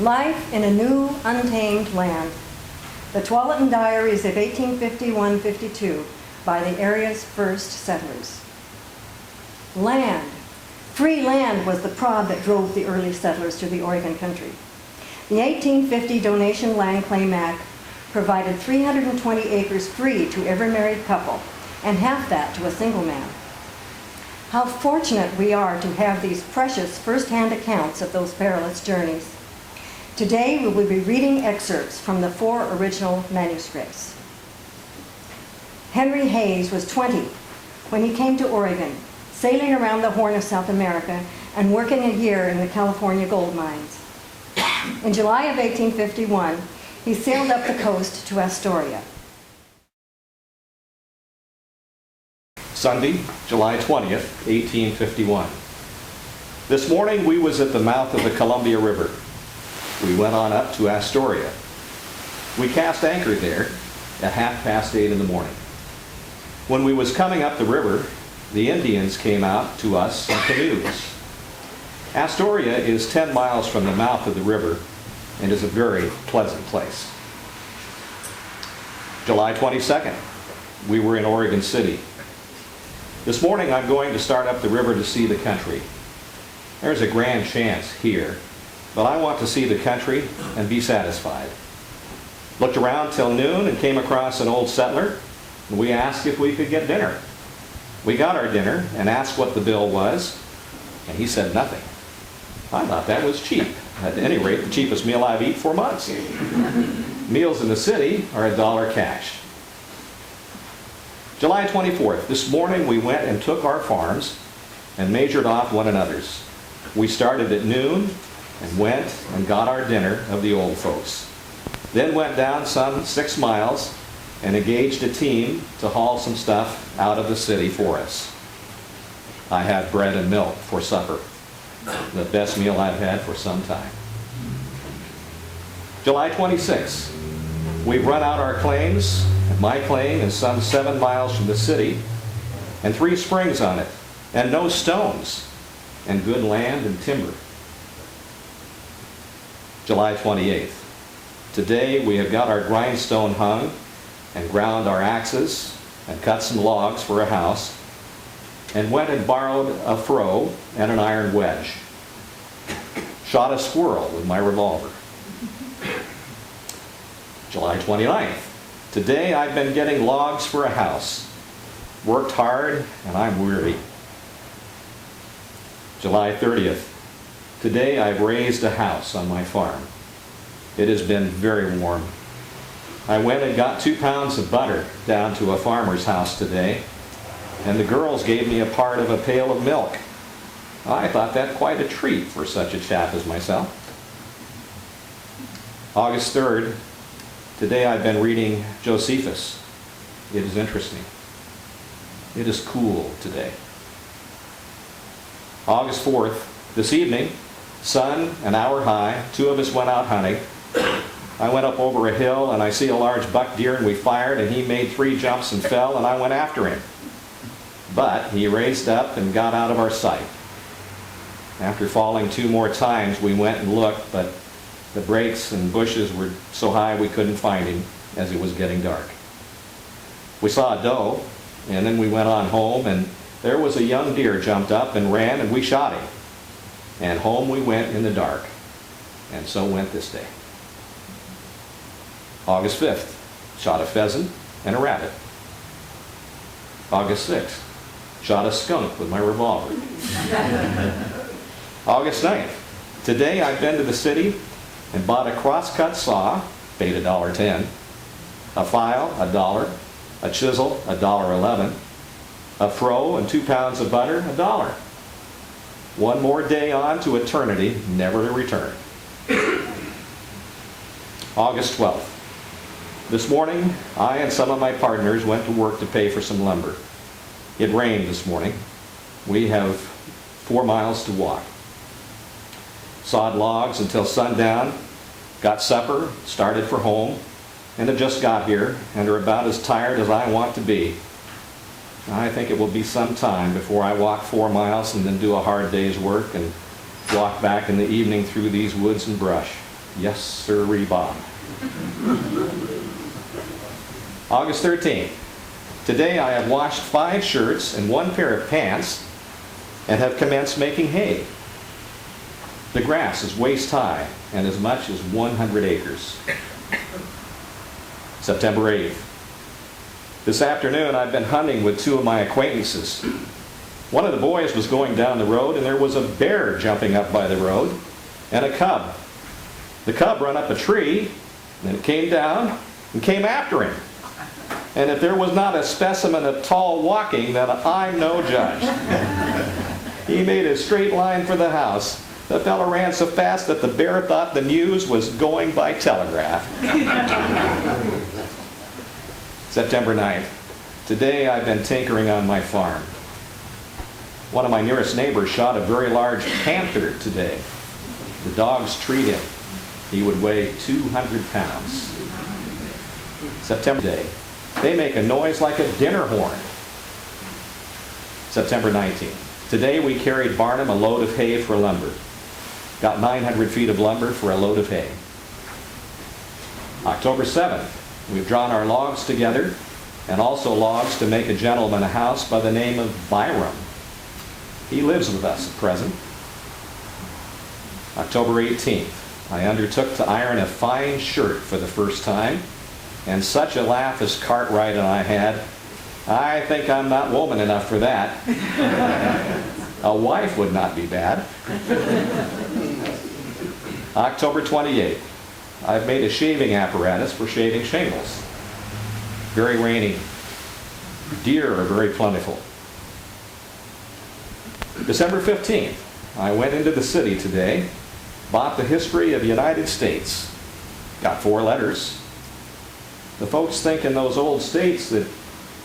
Life in a New, Untamed Land. The Tualatin Diaries of 1851-52 by the area's first settlers. Land. Free land was the prod that drove the early settlers to the Oregon country. The 1850 Donation Land Claim Act provided 320 acres free to every married couple, and half that to a single man. How fortunate we are to have these precious first-hand accounts of those perilous journeys. Today we will be reading excerpts from the 4 original manuscripts. Henry Hayes was 20 when he came to Oregon, sailing around the Horn of South America and working a year in the California gold mines. In July of 1851, he sailed up the coast to Astoria. Sunday, July 20th, 1851. This morning we was at the mouth of the Columbia River. We went on up to Astoria. We cast anchor there at 8:30 in the morning. When we was coming up the river, the Indians came out to us in canoes. Astoria is 10 miles from the mouth of the river and is a very pleasant place. July 22nd, we were in Oregon City. This morning I'm going to start up the river to see the country. There's a grand chance here, but I want to see the country and be satisfied. Looked around till noon and came across an old settler, and we asked if we could get dinner. We got our dinner and asked what the bill was, and he said nothing. I thought that was cheap. At any rate, the cheapest meal I've eaten for months. Meals in the city are $1 cash. July 24th, this morning we went and took our farms and measured off one another's. We started at noon and went and got our dinner of the old folks. Then went down some 6 miles and engaged a team to haul some stuff out of the city for us. I had bread and milk for supper, the best meal I've had for some time. July 26th, we've run out our claims. My claim is some 7 miles from the city, and 3 springs on it, and no stones, and good land and timber. July 28th. Today we have got our grindstone hung, and ground our axes, and cut some logs for a house, and went and borrowed a froe and an iron wedge. Shot a squirrel with my revolver. July 29th. Today I've been getting logs for a house. Worked hard and I'm weary. July 30th. Today I've raised a house on my farm. It has been very warm. I went and got 2 pounds of butter down to a farmer's house today, and the girls gave me a part of a pail of milk. I thought that quite a treat for such a chap as myself. August 3rd. Today I've been reading Josephus. It is interesting. It is cool today. August 4th, this evening, sun an hour high, 2 of us went out hunting. I went up over a hill and I see a large buck deer and we fired and he made 3 jumps and fell and I went after him. But he raised up and got out of our sight. After falling 2 more times we went and looked, but the brakes and bushes were so high we couldn't find him as it was getting dark. We saw a doe, and then we went on home, and there was a young deer jumped up and ran, and we shot him. And home we went in the dark, and so went this day. August 5th, shot a pheasant and a rabbit. August 6th, shot a skunk with my revolver. August 9th, today I've been to the city and bought a cross-cut saw, paid $1.10, a file, $1, a chisel, $1.11, a froe and 2 pounds of butter, $1. One more day on to eternity, never to return. August 12th. This morning, I and some of my partners went to work to pay for some lumber. It rained this morning. We have 4 miles to walk. Sawed logs until sundown, got supper, started for home, and have just got here and are about as tired as I want to be. I think it will be some time before I walk 4 miles and then do a hard day's work and walk back in the evening through these woods and brush. Yes, sirree, Bob. August 13th. Today I have washed 5 shirts and 1 pair of pants and have commenced making hay. The grass is waist high and as much as 100 acres. September 8th. This afternoon I've been hunting with 2 of my acquaintances. One of the boys was going down the road and there was a bear jumping up by the road and a cub. The cub ran up a tree and it came down and came after him. And if there was not a specimen of tall walking, then I'm no judge. He made a straight line for the house. The fellow ran so fast that the bear thought the news was going by telegraph. September 9th. Today I've been tinkering on my farm. One of my nearest neighbors shot a very large panther today. The dogs treat him. He would weigh 200 pounds. September day. They make a noise like a dinner horn. September 19th. Today we carried Barnum a load of hay for lumber. Got 900 feet of lumber for a load of hay. October 7th. We've drawn our logs together and also logs to make a gentleman a house by the name of Byram. He lives with us at present. October 18th. I undertook to iron a fine shirt for the first time, and such a laugh as Cartwright and I had. I think I'm not woman enough for that. A wife would not be bad. October 28th. I've made a shaving apparatus for shaving shingles. Very rainy. Deer are very plentiful. December 15th. I went into the city today, bought the history of the United States. Got 4 letters. The folks think in those old states that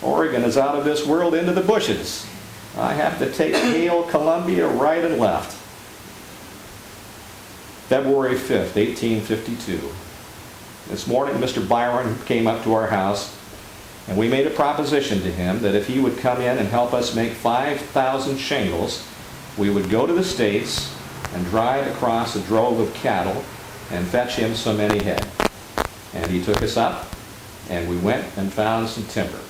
Oregon is out of this world into the bushes. I have to take Hail Columbia right and left. February 5th, 1852. This morning, Mr. Byron came up to our house, and we made a proposition to him that if he would come in and help us make 5,000 shingles, we would go to the States and drive across a drove of cattle and fetch him so many head. And he took us up, and we went and found some timber.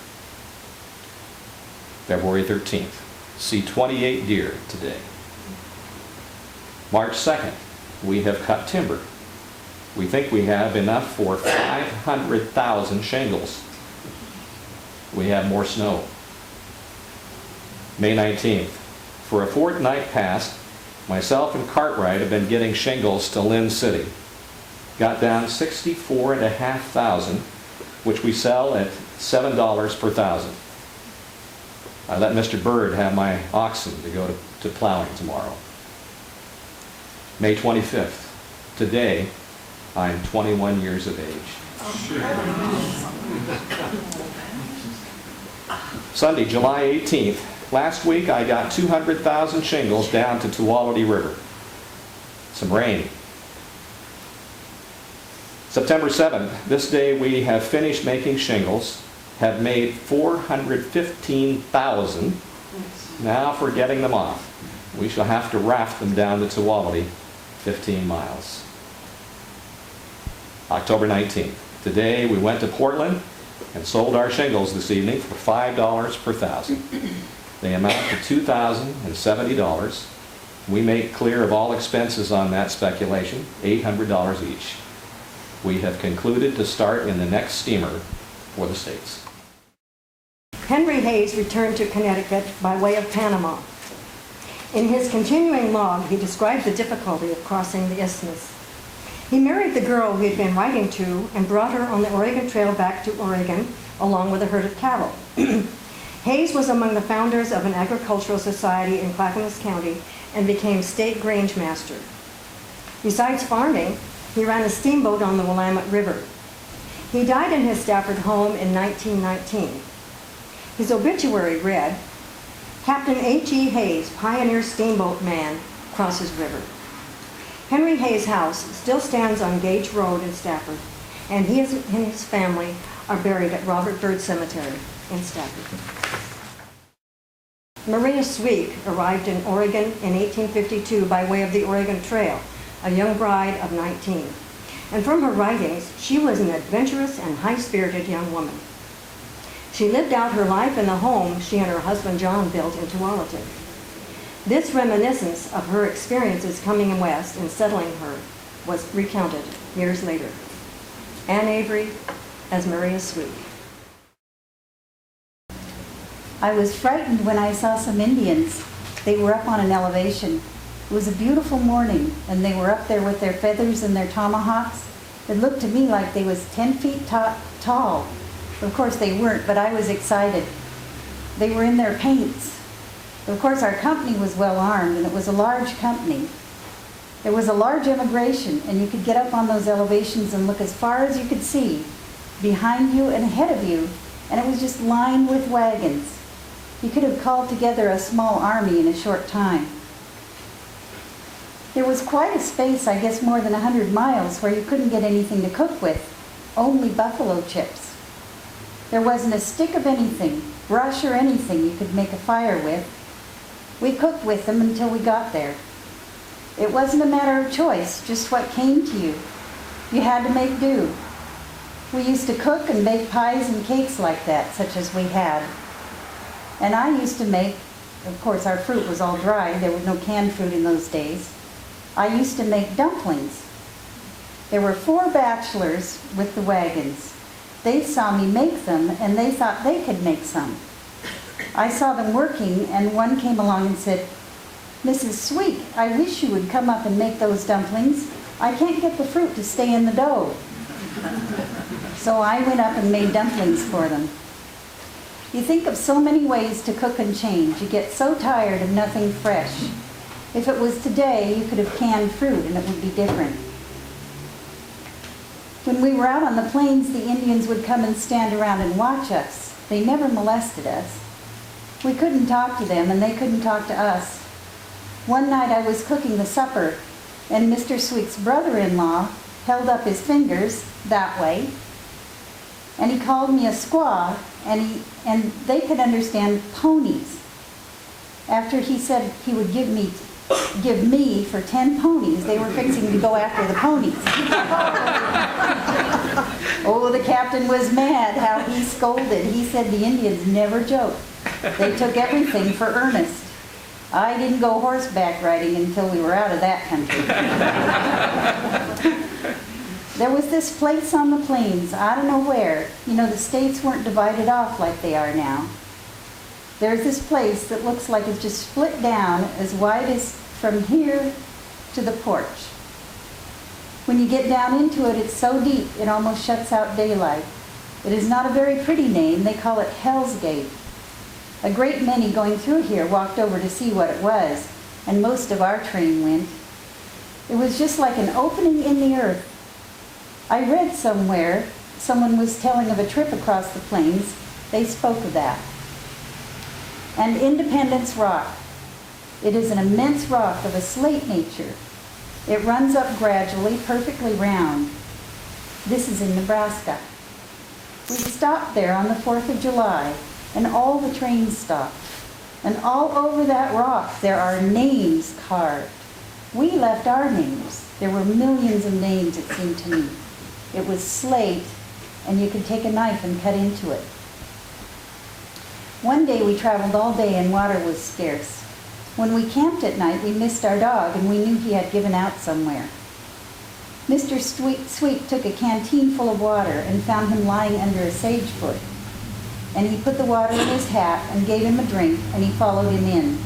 February 13th. See 28 deer today. March 2nd. We have cut timber. We think we have enough for 500,000 shingles. We have more snow. May 19th. For a fortnight past, myself and Cartwright have been getting shingles to Lynn City. Got down 64,500, which we sell at $7 per thousand. I let Mr. Bird have my oxen to go to plowing tomorrow. May 25th. Today, I'm 21 years of age. Sunday, July 18th. Last week, I got 200,000 shingles down to Tualatin River. Some rain. September 7th. This day, we have finished making shingles, have made 415,000. Now for getting them off. We shall have to raft them down to Tualatin, 15 miles. October 19th. Today we went to Portland and sold our shingles this evening for $5 per thousand. They amount to $2,070. We make clear of all expenses on that speculation, $800 each. We have concluded to start in the next steamer for the States. Henry Hayes returned to Connecticut by way of Panama. In his continuing log, he described the difficulty of crossing the isthmus. He married the girl he had been writing to and brought her on the Oregon Trail back to Oregon, along with a herd of cattle. Hayes was among the founders of an agricultural society in Clackamas County and became state grange master. Besides farming, he ran a steamboat on the Willamette River. He died in his Stafford home in 1919. His obituary read, Captain H.E. Hayes, pioneer steamboat man, crosses river. Henry Hayes' house still stands on Gage Road in Stafford, and he and his family are buried at Robert Byrd Cemetery in Stafford. Maria Sweek arrived in Oregon in 1852 by way of the Oregon Trail, a young bride of 19. and from her writings, she was an adventurous and high-spirited young woman. She lived out her life in the home she and her husband John built in Tualatin. This reminiscence of her experiences coming west and settling her was recounted years later. Anne Avery as Maria Sweet. I was frightened when I saw some Indians. They were up on an elevation. It was a beautiful morning, and they were up there with their feathers and their tomahawks. It looked to me like they was 10 feet tall. Of course they weren't, but I was excited. They were in their paints. Of course our company was well armed, and it was a large company. There was a large immigration, and you could get up on those elevations and look as far as you could see, behind you and ahead of you, and it was just lined with wagons. You could have called together a small army in a short time. There was quite a space, I guess more than 100 miles, where you couldn't get anything to cook with, only buffalo chips. There wasn't a stick of anything, brush or anything you could make a fire with. We cooked with them until we got there. It wasn't a matter of choice, just what came to you. You had to make do. We used to cook and bake pies and cakes like that, such as we had. And I used to make, of course our fruit was all dry, there was no canned fruit in those days. I used to make dumplings. There were 4 bachelors with the wagons. They saw me make them, and they thought they could make some. I saw them working, and one came along and said, "Mrs. Sweet, I wish you would come up and make those dumplings. I can't get the fruit to stay in the dough." So I went up and made dumplings for them. You think of so many ways to cook and change. You get so tired of nothing fresh. If it was today, you could have canned fruit, and it would be different. When we were out on the plains, the Indians would come and stand around and watch us. They never molested us. We couldn't talk to them, and they couldn't talk to us. One night I was cooking the supper, and Mr. Sweet's brother-in-law held up his fingers that way, and he called me a squaw, and they could understand ponies. After he said he would give me for 10 ponies, they were fixing to go after the ponies. Oh, the captain was mad how he scolded. He said the Indians never joked. They took everything for earnest. I didn't go horseback riding until we were out of that country. There was this place on the plains, I don't know where. You know, the states weren't divided off like they are now. There's this place that looks like it's just split down as wide as from here to the porch. When you get down into it, it's so deep it almost shuts out daylight. It is not a very pretty name. They call it Hell's Gate. A great many going through here walked over to see what it was, and most of our train went. It was just like an opening in the earth. I read somewhere, someone was telling of a trip across the plains. They spoke of that. And Independence Rock. It is an immense rock of a slate nature. It runs up gradually, perfectly round. This is in Nebraska. We stopped there on the 4th of July, and all the trains stopped. And all over that rock there are names carved. We left our names. There were millions of names, it seemed to me. It was slate, and you could take a knife and cut into it. One day we traveled all day and water was scarce. When we camped at night, we missed our dog, and we knew he had given out somewhere. Mr. Sweet took a canteen full of water and found him lying under a sagefoot. And he put the water in his hat and gave him a drink, and he followed him in.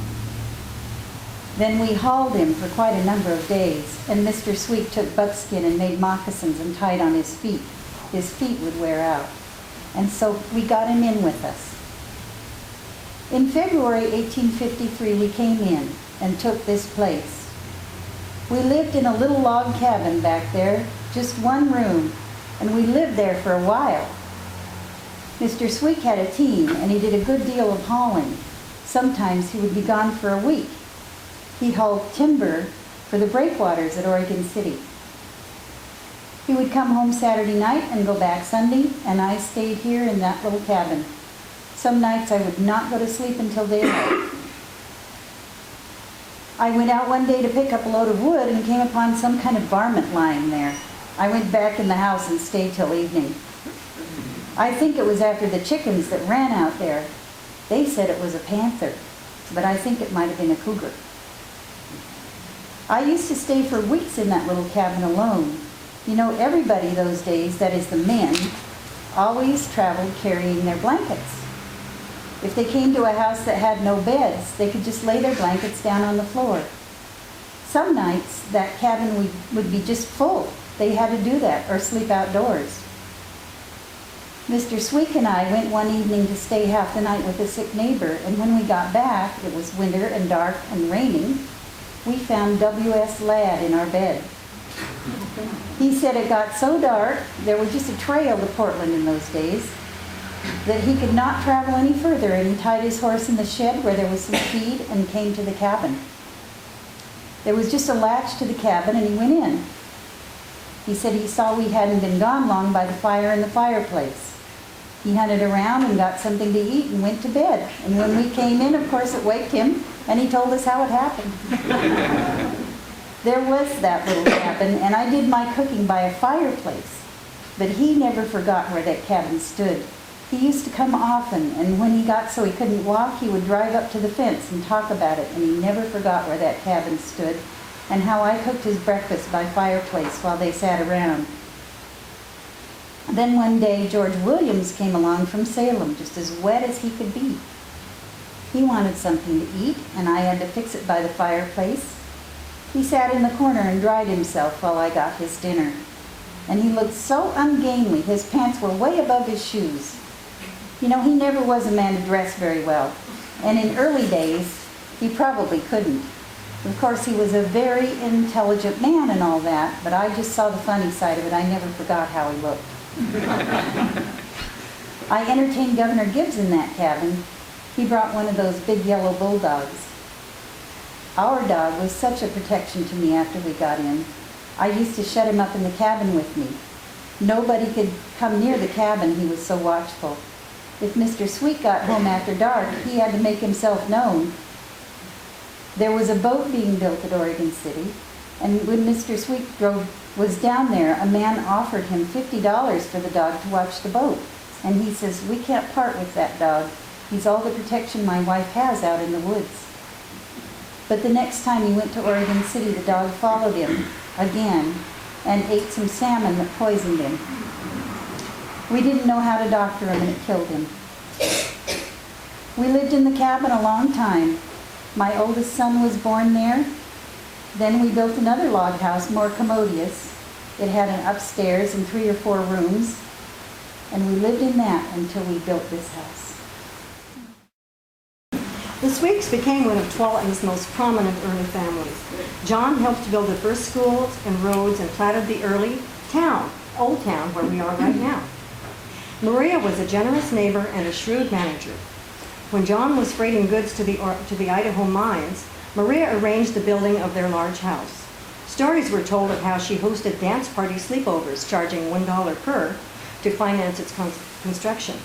Then we hauled him for quite a number of days, and Mr. Sweet took buckskin and made moccasins and tied on his feet. His feet would wear out. And so we got him in with us. In February 1853, we came in and took this place. We lived in a little log cabin back there, just one room, and we lived there for a while. Mr. Sweet had a team, and he did a good deal of hauling. Sometimes he would be gone for a week. He hauled timber for the breakwaters at Oregon City. He would come home Saturday night and go back Sunday, and I stayed here in that little cabin. Some nights I would not go to sleep until daylight. I went out one day to pick up a load of wood and came upon some kind of varmint lying there. I went back in the house and stayed till evening. I think it was after the chickens that ran out there. They said it was a panther, but I think it might have been a cougar. I used to stay for weeks in that little cabin alone. You know, everybody those days, that is the men, always traveled carrying their blankets. If they came to a house that had no beds, they could just lay their blankets down on the floor. Some nights, that cabin would be just full. They had to do that or sleep outdoors. Mr. Sweek and I went one evening to stay half the night with a sick neighbor, and when we got back, it was winter and dark and raining. We found W.S. Ladd in our bed. He said it got so dark, there was just a trail to Portland in those days, that he could not travel any further, and he tied his horse in the shed where there was some feed and came to the cabin. There was just a latch to the cabin, and he went in. He said he saw we hadn't been gone long by the fire in the fireplace. He hunted around and got something to eat and went to bed. And when we came in, of course, it waked him, and he told us how it happened. There was that little cabin, and I did my cooking by a fireplace. But he never forgot where that cabin stood. He used to come often, and when he got so he couldn't walk, he would drive up to the fence and talk about it, and he never forgot where that cabin stood and how I cooked his breakfast by fireplace while they sat around. Then one day, George Williams came along from Salem, just as wet as he could be. He wanted something to eat, and I had to fix it by the fireplace. He sat in the corner and dried himself while I got his dinner. And he looked so ungainly, his pants were way above his shoes. You know, he never was a man to dress very well. And in early days, he probably couldn't. Of course, he was a very intelligent man and all that, but I just saw the funny side of it. I never forgot how he looked. I entertained Governor Gibbs in that cabin. He brought one of those big yellow bulldogs. Our dog was such a protection to me after we got in. I used to shut him up in the cabin with me. Nobody could come near the cabin, he was so watchful. If Mr. Sweet got home after dark, he had to make himself known. There was a boat being built at Oregon City, and when Mr. Sweet was down there, a man offered him $50 for the dog to watch the boat. And he says, "We can't part with that dog. He's all the protection my wife has out in the woods." But the next time he went to Oregon City, the dog followed him again and ate some salmon that poisoned him. We didn't know how to doctor him, and it killed him. We lived in the cabin a long time. My oldest son was born there. Then we built another log house, more commodious. It had an upstairs and 3 or 4 rooms, and we lived in that until we built this house. The Sweeks became one of Tualatin's most prominent early families. John helped to build the first schools and roads and platted the early town, Old Town, where we are right now. Maria was a generous neighbor and a shrewd manager. When John was freighting goods to the Idaho mines, Maria arranged the building of their large house. Stories were told of how she hosted dance party sleepovers, charging $1 per to finance its construction.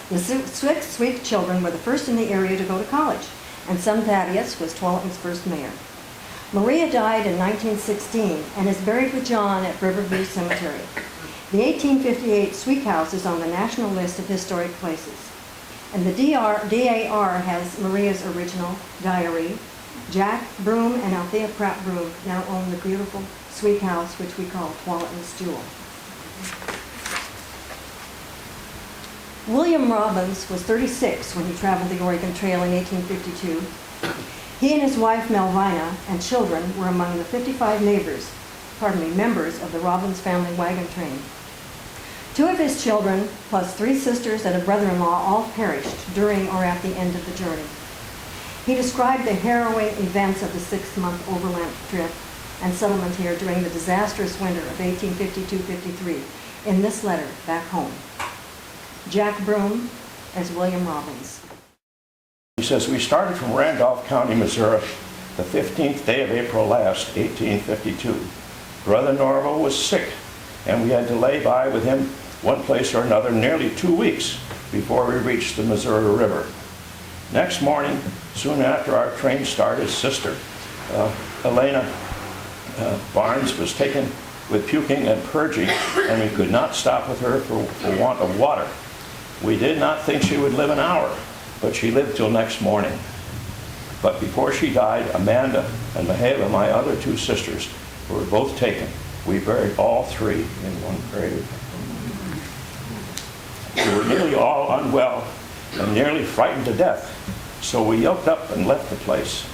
The Sweet children were the first in the area to go to college, and son Thaddeus was Tualatin's first mayor. Maria died in 1916 and is buried with John at Riverview Cemetery. The 1858 Sweet House is on the National List of Historic Places. And the DAR has Maria's original diary. Jack Broom and Althea Pratt Broom now own the beautiful Sweet House, which we call Tualatin's Jewel. William Robbins was 36 when he traveled the Oregon Trail in 1852. He and his wife Melvina and children were among the 55 members of the Robbins family wagon train. 2 of his children, plus 3 sisters and a brother-in-law, all perished during or at the end of the journey. He described the harrowing events of the 6-month overland trip and settlement here during the disastrous winter of 1852-53 in this letter back home. Jack Broom as William Robbins. He says, "We started from Randolph County, Missouri, the 15th day of April last, 1852. Brother Norval was sick, and we had to lay by with him one place or another nearly 2 weeks before we reached the Missouri River. Next morning, soon after our train started, Sister Elena Barnes was taken with puking and purging, and we could not stop with her for want of water. We did not think she would live an hour, but she lived till next morning. But before she died, Amanda and Mahela, my other two sisters, were both taken. We buried all three in one grave. We were nearly all unwell and nearly frightened to death, so we yoked up and left the place.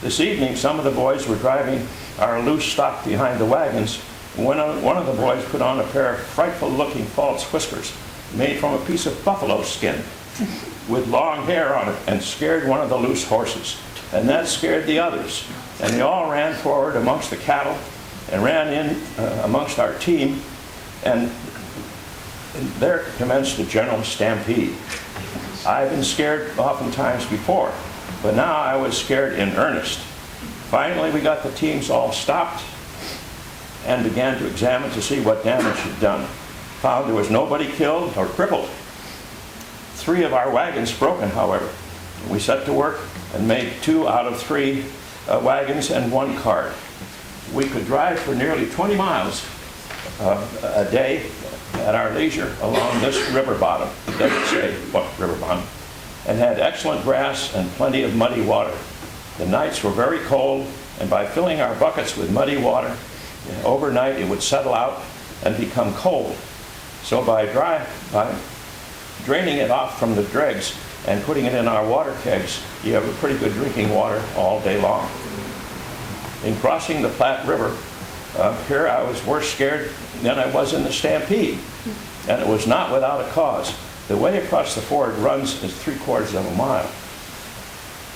This evening, some of the boys were driving our loose stock behind the wagons, when one of the boys put on a pair of frightful-looking false whiskers made from a piece of buffalo skin with long hair on it, and scared one of the loose horses. And that scared the others. And they all ran forward amongst the cattle and ran in amongst our team, and there commenced a general stampede. I've been scared oftentimes before, but now I was scared in earnest. Finally, we got the teams all stopped and began to examine to see what damage had done. Found there was nobody killed or crippled. 3 of our wagons broken, however. We set to work and made 2 out of 3 wagons and 1 cart. We could drive for nearly 20 miles a day at our leisure along this river bottom. It doesn't say what river bottom. And had excellent grass and plenty of muddy water. The nights were very cold, and by filling our buckets with muddy water, overnight it would settle out and become cold. So by draining it off from the dregs and putting it in our water kegs, you have a pretty good drinking water all day long. In crossing the Platte River, here I was worse scared than I was in the stampede, and it was not without a cause. The way across the ford runs is 3/4 of a mile.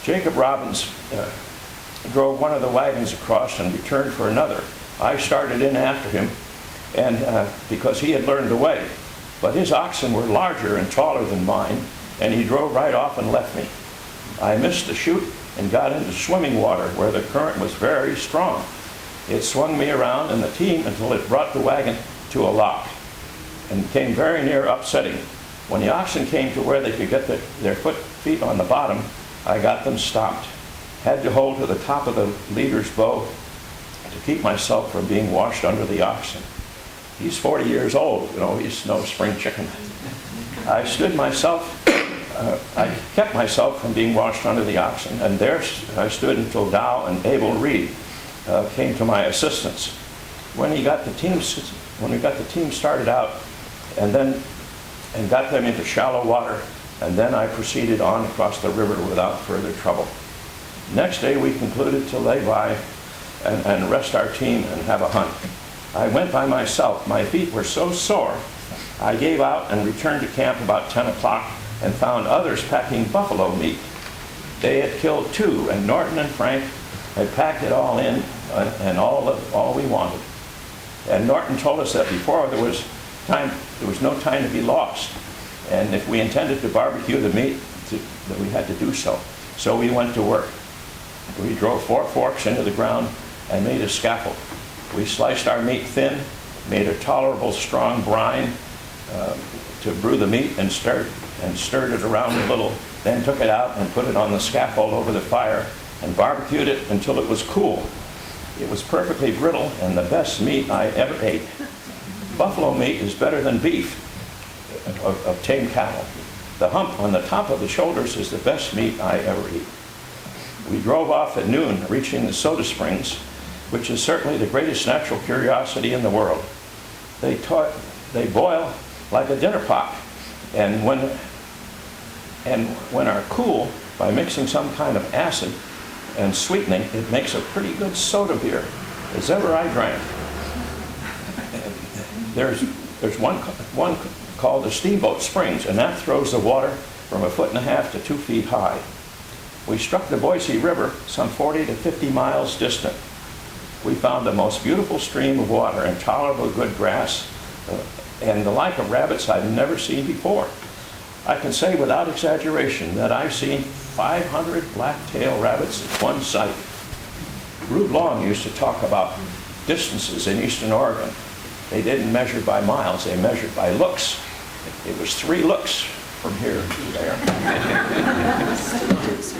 Jacob Robbins drove one of the wagons across and returned for another. I started in after him, and because he had learned the way. But his oxen were larger and taller than mine, and he drove right off and left me. I missed the chute and got into swimming water where the current was very strong. It swung me around and the team until it brought the wagon to a lock and came very near upsetting. When the oxen came to where they could get their feet on the bottom, I got them stopped. Had to hold to the top of the leader's bow to keep myself from being washed under the oxen. He's 40 years old, he's no spring chicken. I kept myself from being washed under the oxen, and there I stood until Dow and Abel Reed came to my assistance. When we got the team started out, and got them into shallow water, and then I proceeded on across the river without further trouble. Next day we concluded to lay by and rest our team and have a hunt. I went by myself. My feet were so sore, I gave out and returned to camp about 10 o'clock and found others packing buffalo meat. They had killed 2, and Norton and Frank had packed it all in, and all we wanted. And Norton told us that before there was no time to be lost, and if we intended to barbecue the meat, that we had to do so. So we went to work. We drove 4 forks into the ground and made a scaffold. We sliced our meat thin, made a tolerable strong brine to brew the meat, and stirred it around a little, then took it out and put it on the scaffold over the fire and barbecued it until it was cool. It was perfectly brittle and the best meat I ever ate. Buffalo meat is better than beef of tame cattle. The hump on the top of the shoulders is the best meat I ever eat. We drove off at noon, reaching the Soda Springs, which is certainly the greatest natural curiosity in the world. They boil like a dinner pot, and when are cool, by mixing some kind of acid and sweetening, it makes a pretty good soda beer as ever I drank. There's one called the Steamboat Springs, and that throws the water from 1.5 to 2 feet high. We struck the Boise River some 40 to 50 miles distant. We found the most beautiful stream of water and tolerable good grass, and the like of rabbits I've never seen before. I can say without exaggeration that I've seen 500 black-tailed rabbits at one sight. Rube Long used to talk about distances in eastern Oregon. They didn't measure by miles, they measured by looks. It was 3 looks from here to there.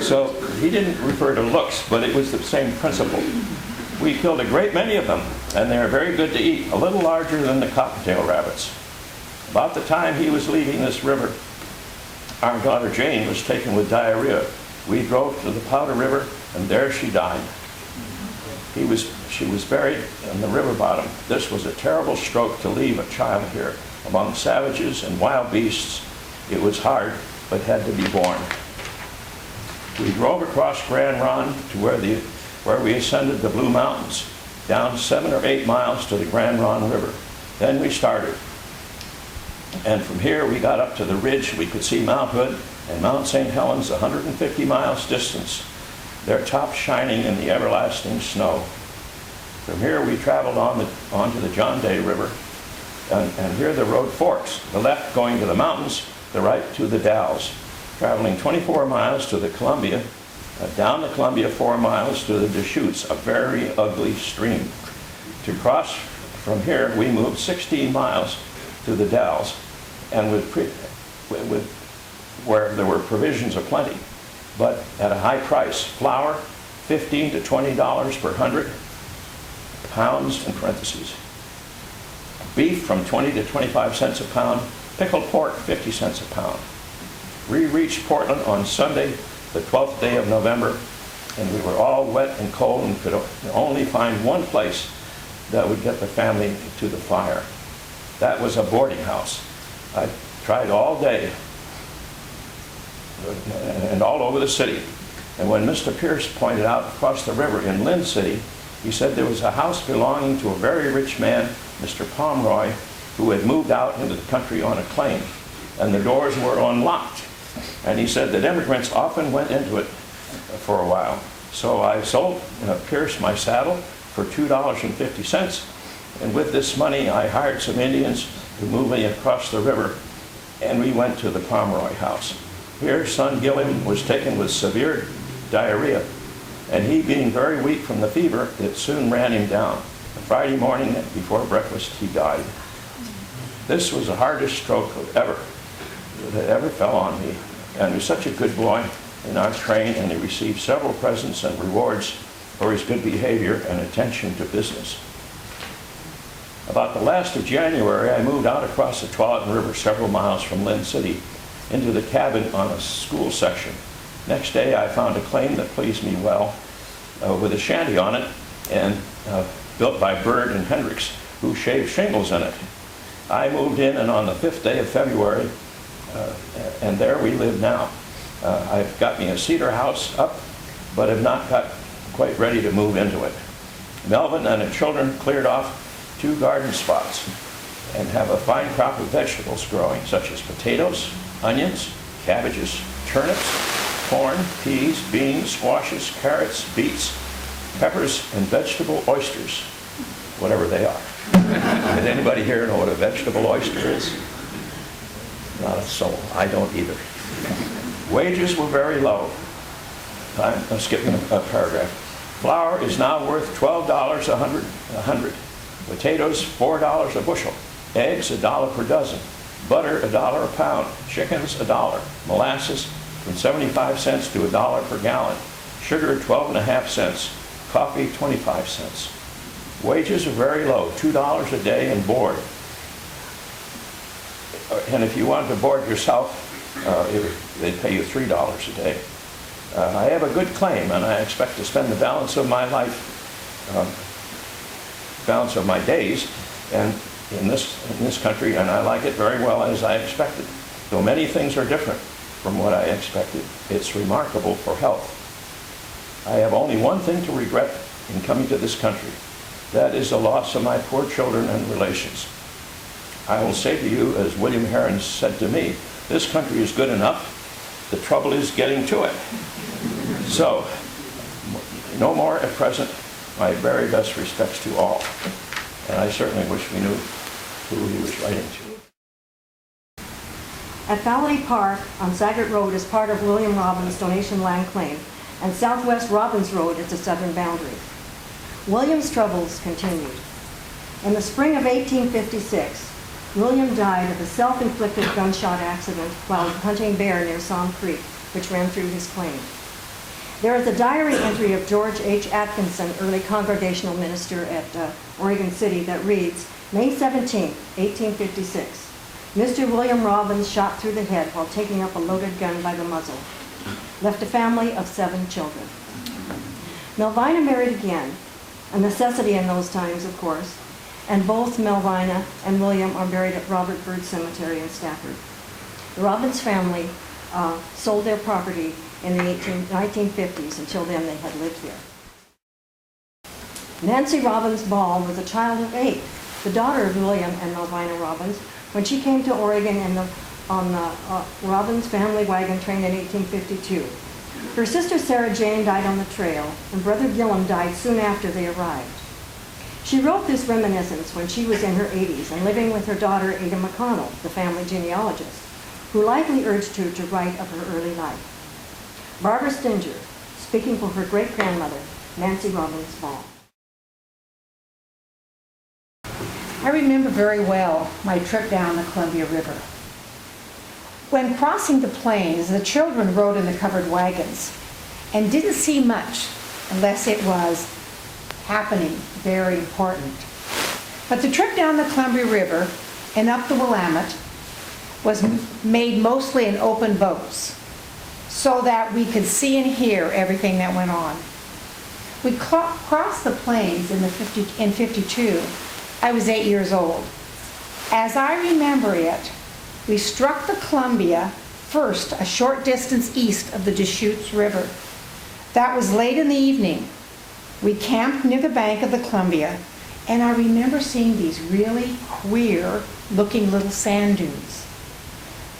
So he didn't refer to looks, but it was the same principle. We killed a great many of them, and they are very good to eat, a little larger than the cottontail rabbits. About the time he was leaving this river, our daughter Jane was taken with diarrhea. We drove to the Powder River, and there she died. She was buried in the river bottom. This was a terrible stroke to leave a child here among savages and wild beasts. It was hard, but had to be borne. We drove across Grand Ronde to where we ascended the Blue Mountains, down 7 or 8 miles to the Grand Ronde River. Then we started. And from here we got up to the ridge. We could see Mount Hood and Mount St. Helens, 150 miles distance, their tops shining in the everlasting snow. From here we traveled onto the John Day River, and here the road forks, the left going to the mountains, the right to the Dalles, traveling 24 miles to the Columbia, down the Columbia 4 miles to the Deschutes, a very ugly stream. To cross from here, we moved 16 miles to the Dalles, and where there were provisions aplenty, but at a high price. Flour, $15 to $20 per 100 pounds, in parentheses. Beef from 20 to 25 cents a pound. Pickled pork, 50 cents a pound. We reached Portland on Sunday, the 12th day of November, and we were all wet and cold and could only find one place that would get the family to the fire. That was a boarding house. I tried all day and all over the city. And when Mr. Pierce pointed out across the river in Lynn City, he said there was a house belonging to a very rich man, Mr. Pomeroy, who had moved out into the country on a claim, and the doors were unlocked. And he said that immigrants often went into it for a while. So I sold Pierce my saddle for $2.50, and with this money I hired some Indians to move me across the river, and we went to the Pomeroy house. Here, son Gilliam was taken with severe diarrhea, and he being very weak from the fever, it soon ran him down. Friday morning before breakfast, he died. This was the hardest stroke that ever fell on me, and he was such a good boy in our train, and he received several presents and rewards for his good behavior and attention to business. About the last of January, I moved out across the Tualatin River several miles from Lynn City into the cabin on a school section. Next day, I found a claim that pleased me well, with a shanty on it, and built by Bird and Hendricks, who shaved shingles in it. I moved in, and on the 5th day of February, and there we live now. I've got me a cedar house up, but have not got quite ready to move into it. Melvin and the children cleared off 2 garden spots and have a fine crop of vegetables growing, such as potatoes, onions, cabbages, turnips, corn, peas, beans, squashes, carrots, beets, peppers, and vegetable oysters, whatever they are. Does anybody here know what a vegetable oyster is? Not a soul. I don't either. Wages were very low. I'm skipping a paragraph. Flour is now worth $12 a hundred. Potatoes, $4 a bushel. Eggs, $1 per dozen. Butter, $1 a pound. Chickens, $1. Molasses, from 75 cents to $1 per gallon. Sugar, 12.5 cents. Coffee, 25 cents. Wages are very low, $2 a day and board. And if you wanted to board yourself, they'd pay you $3 a day. I have a good claim, and I expect to spend the balance of my life, balance of my days, and in this country, and I like it very well as I expected. Though many things are different from what I expected, it's remarkable for health. I have only one thing to regret in coming to this country. That is the loss of my poor children and relations. I will say to you, as William Heron said to me, this country is good enough. The trouble is getting to it. So, no more at present. My very best respects to all. And I certainly wish we knew who he was writing to. At Valley Park on Saggart Road is part of William Robbins' donation land claim, and Southwest Robbins Road is the southern boundary. William's troubles continued. In the spring of 1856, William died of a self-inflicted gunshot accident while hunting bear near Psalm Creek, which ran through his claim. There is a diary entry of George H. Atkinson, early congregational minister at Oregon City, that reads, May 17, 1856. Mr. William Robbins shot through the head while taking up a loaded gun by the muzzle. Left a family of 7 children. Melvina married again, a necessity in those times, of course, and both Melvina and William are buried at Robert Byrd Cemetery in Stafford. The Robbins family sold their property in the 1950s. Until then, they had lived there. Nancy Robbins Ball was a child of 8, the daughter of William and Melvina Robbins, when she came to Oregon on the Robbins family wagon train in 1852. Her sister Sarah Jane died on the trail, and brother Gillum died soon after they arrived. She wrote this reminiscence when she was in her 80s and living with her daughter Ada McConnell, the family genealogist, who likely urged her to write of her early life. Barbara Stinger, speaking for her great-grandmother, Nancy Robbins Ball. I remember very well my trip down the Columbia River. When crossing the plains, the children rode in the covered wagons and didn't see much unless it was happening very important. But the trip down the Columbia River and up the Willamette was made mostly in open boats so that we could see and hear everything that went on. We crossed the plains in 52. I was 8 years old. As I remember it, we struck the Columbia first a short distance east of the Deschutes River. That was late in the evening. We camped near the bank of the Columbia, and I remember seeing these really queer-looking little sand dunes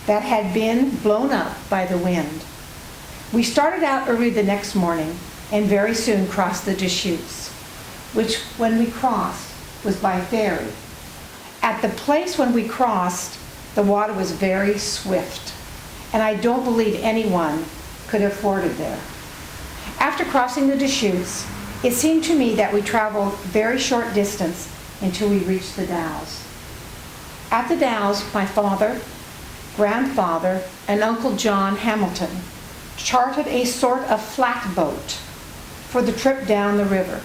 that had been blown up by the wind. We started out early the next morning and very soon crossed the Deschutes, which, when we crossed, was by ferry. At the place when we crossed, the water was very swift, and I don't believe anyone could have forded there. After crossing the Deschutes, it seemed to me that we traveled very short distance until we reached the Dalles. At the Dalles, my father, grandfather, and Uncle John Hamilton chartered a sort of flatboat for the trip down the river.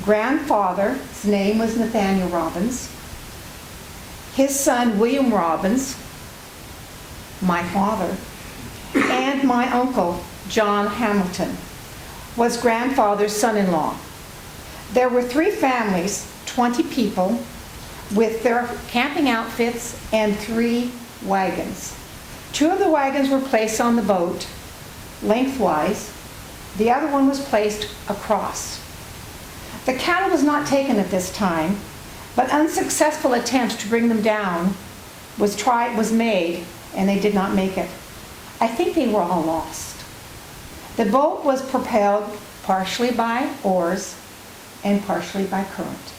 Grandfather's name was Nathaniel Robbins. His son, William Robbins, my father, and my uncle, John Hamilton, was grandfather's son-in-law. There were 3 families, 20 people, with their camping outfits and 3 wagons. 2 of the wagons were placed on the boat lengthwise. The other one was placed across. The cattle was not taken at this time, but unsuccessful attempts to bring them down was made, and they did not make it. I think they were all lost. The boat was propelled partially by oars and partially by current.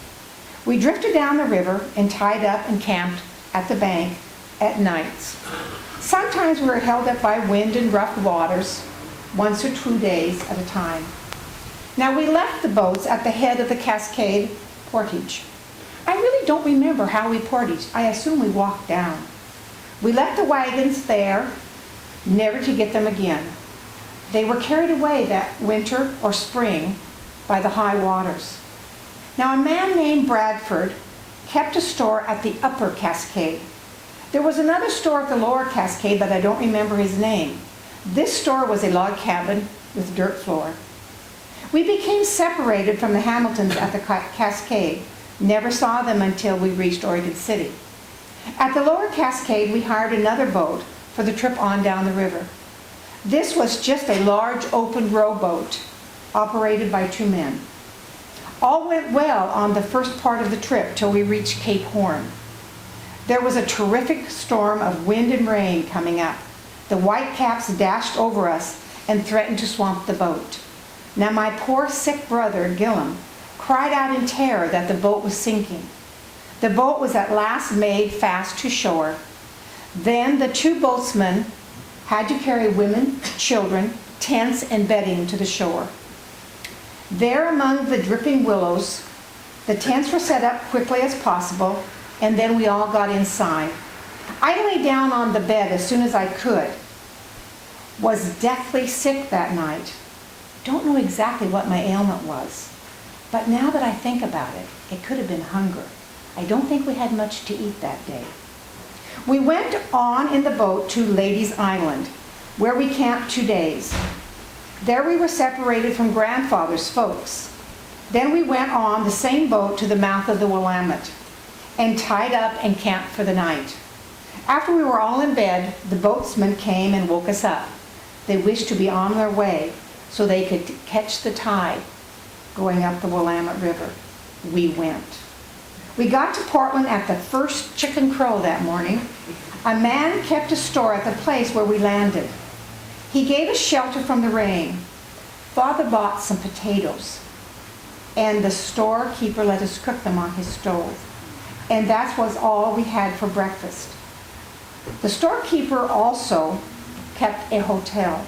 We drifted down the river and tied up and camped at the bank at nights. Sometimes we were held up by wind and rough waters, 1 or 2 days at a time. Now, we left the boats at the head of the Cascade portage. I really don't remember how we portaged. I assume we walked down. We left the wagons there, never to get them again. They were carried away that winter or spring by the high waters. Now, a man named Bradford kept a store at the upper Cascade. There was another store at the lower Cascade, but I don't remember his name. This store was a log cabin with dirt floor. We became separated from the Hamiltons at the Cascade. Never saw them until we reached Oregon City. At the lower Cascade, we hired another boat for the trip on down the river. This was just a large open rowboat operated by 2 men. All went well on the first part of the trip till we reached Cape Horn. There was a terrific storm of wind and rain coming up. The whitecaps dashed over us and threatened to swamp the boat. Now, my poor sick brother, Gillum, cried out in terror that the boat was sinking. The boat was at last made fast to shore. Then the 2 boatsmen had to carry women, children, tents, and bedding to the shore. There among the dripping willows, the tents were set up quickly as possible, and then we all got inside. I lay down on the bed as soon as I could. Was deathly sick that night. Don't know exactly what my ailment was, but now that I think about it, it could have been hunger. I don't think we had much to eat that day. We went on in the boat to Ladies Island, where we camped 2 days. There we were separated from grandfather's folks. Then we went on the same boat to the mouth of the Willamette and tied up and camped for the night. After we were all in bed, the boatsmen came and woke us up. They wished to be on their way so they could catch the tide going up the Willamette River. We went. We got to Portland at the first chicken crow that morning. A man kept a store at the place where we landed. He gave us shelter from the rain. Father bought some potatoes, and the storekeeper let us cook them on his stove. And that was all we had for breakfast. The storekeeper also kept a hotel.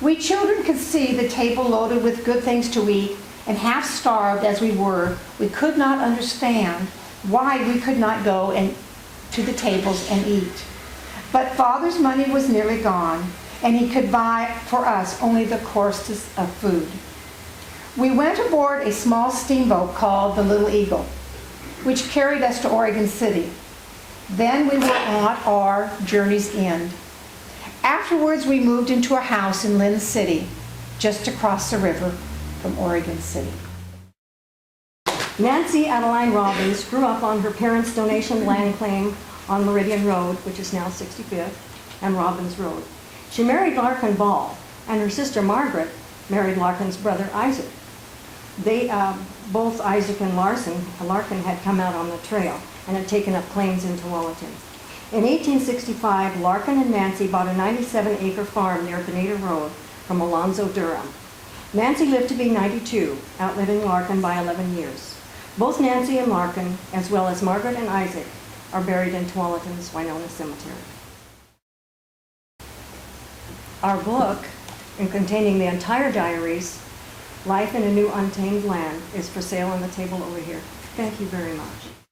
We children could see the table loaded with good things to eat, and half starved as we were, we could not understand why we could not go to the tables and eat. But Father's money was nearly gone, and he could buy for us only the coarsest of food. We went aboard a small steamboat called the Little Eagle, which carried us to Oregon City. Then we were at our journey's end. Afterwards, we moved into a house in Lynn City, just across the river from Oregon City. Nancy Adeline Robbins grew up on her parents' donation land claim on Meridian Road, which is now 65th, and Robbins Road. She married Larkin Ball, and her sister Margaret married Larkin's brother Isaac. They, both Isaac and Larkin had come out on the trail and had taken up claims in Tualatin. In 1865, Larkin and Nancy bought a 97-acre farm near Benita Road from Alonzo Durham. Nancy lived to be 92, outliving Larkin by 11 years. Both Nancy and Larkin, as well as Margaret and Isaac, are buried in Tualatin's Winona Cemetery. Our book, in containing the entire diaries, Life in a New Untamed Land, is for sale on the table over here. Thank you very much.